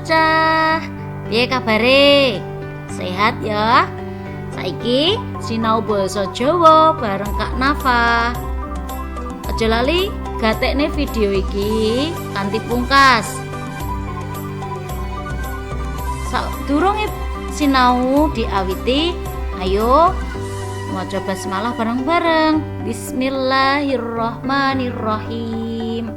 bocah, piye kabare? Sehat ya? Saiki sinau basa Jawa bareng Kak Nafa. Aja lali gatekne video iki kanthi pungkas. Sadurunge sinau diawiti, ayo maca basmalah bareng-bareng. Bismillahirrahmanirrahim.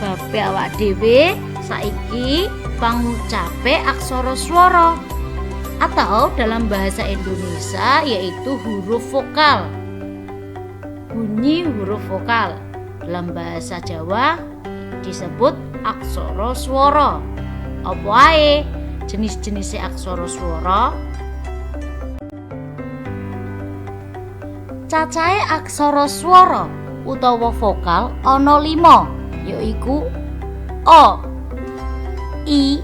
Babe awak dhewe saiki pangucape aksara swara atau dalam bahasa Indonesia yaitu huruf vokal. Bunyi huruf vokal dalam bahasa Jawa disebut aksara swara. Apa ae jenis-jenis aksara swara? Cacahe aksara swara utawa vokal ana 5, yaiku O, I,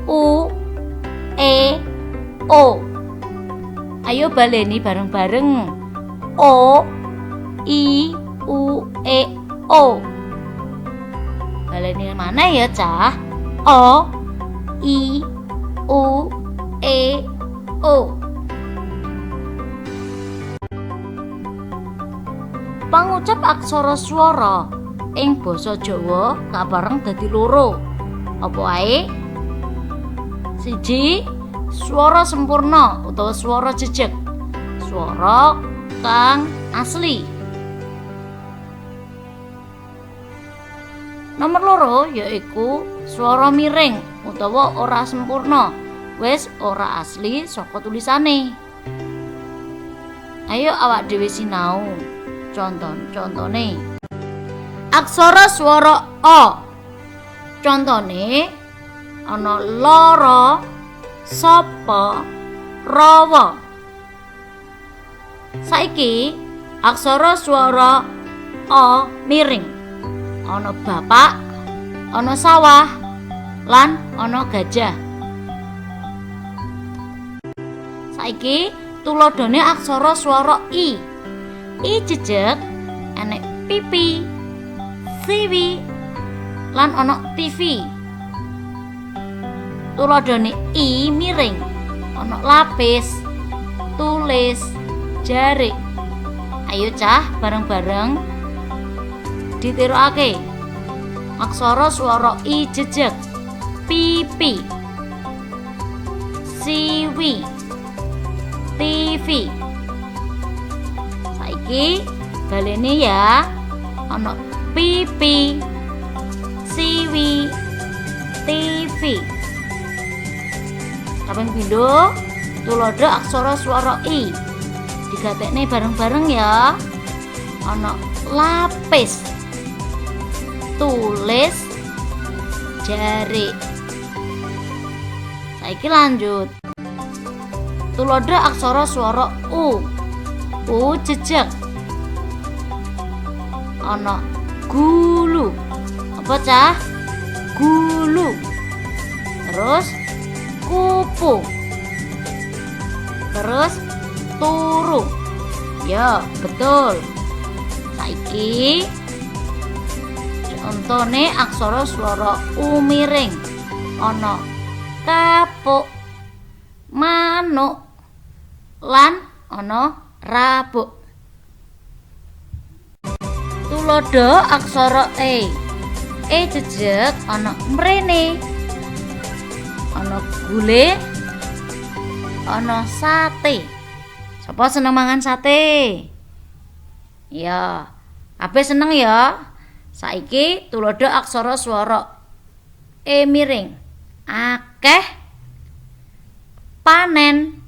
U, E, O. Ayo baleni bareng-bareng. O, I, U, E, O. Baleni mana ya, Cah? O, I, U, E, O. Pangucap aksara swara ing basa Jawa kabareng dadi 2. Apa ae? 1. Swara sempurna utawa swara jejeg. Swara kang asli. Nomor 2 yaiku swara miring utawa ora sempurna, wis ora asli saka tulisane. Ayo awak dhewe sinau. Contone aksara swara O. Contone ana lara, sapa, rawa. Saiki aksara swara O miring. Ana bapak, ana sawah, lan ana gajah. Saiki tuladhane aksara swara I. I jejeg enek pipi, siwi, lan ana TV. Tuladhane I miring, ana lapis, tulis, jarik. Ayo Cah bareng-bareng ditirokake. Aksara swara I jejeg, pipi, siwi, TV. Saiki baleni ya. Ana pipi, siwi, TV. Kaping pindho tuladha aksara swara I. Digatekne bareng-bareng ya. Ana lapis, tulis, jarik. Saiki lanjut. Tuladha aksara swara U. U jejeg. Ana gulu. Apa Cah? Gulu. Terus kupu. Terus turu. Ya, betul. Saiki contone aksara swara U miring. Ana kapuk, manuk, lan ana rabuk. Tuladha aksara E. E jejeg ana mrene. Ana gule, ana sate. Sapa seneng mangan sate? Ya, kabeh seneng ya. Saiki tuladha aksara swara E miring. Akeh, panen,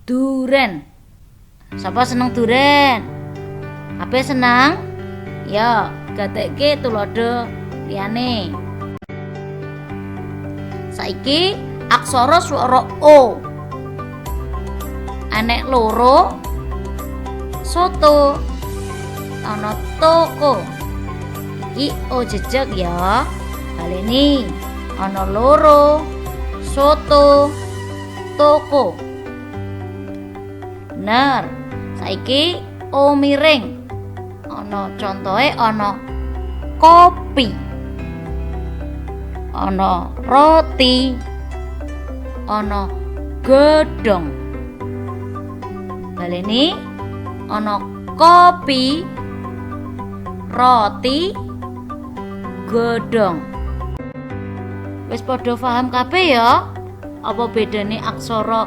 duren. Sapa seneng duren? Kabeh seneng? Ya, gatekke tuladha liyane. Saiki aksara swara O. Enek 2. Soto, ana toko. Iki O jejeg ya. Baleni ana 2. Soto, toko. Bener. Saiki O miring. Ana contohe ana kopi. ana roti, ana godhong. Baleni ana kopi, roti, godhong. Wis padha paham kabeh ya? Apa bedane aksara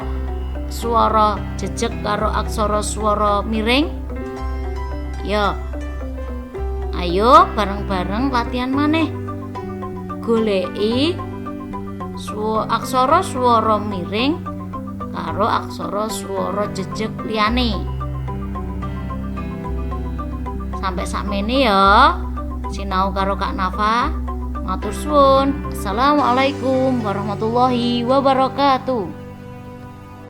swara jejeg karo aksara swara miring? Ya. Ayo bareng-bareng latihan maneh. Goleki aksara swara miring karo aksara swara jejeg liyane. Sampai sakmene ya. Sinau karo Kak Nafa. Matur suwun. Assalamualaikum warahmatullahi wabarakatuh.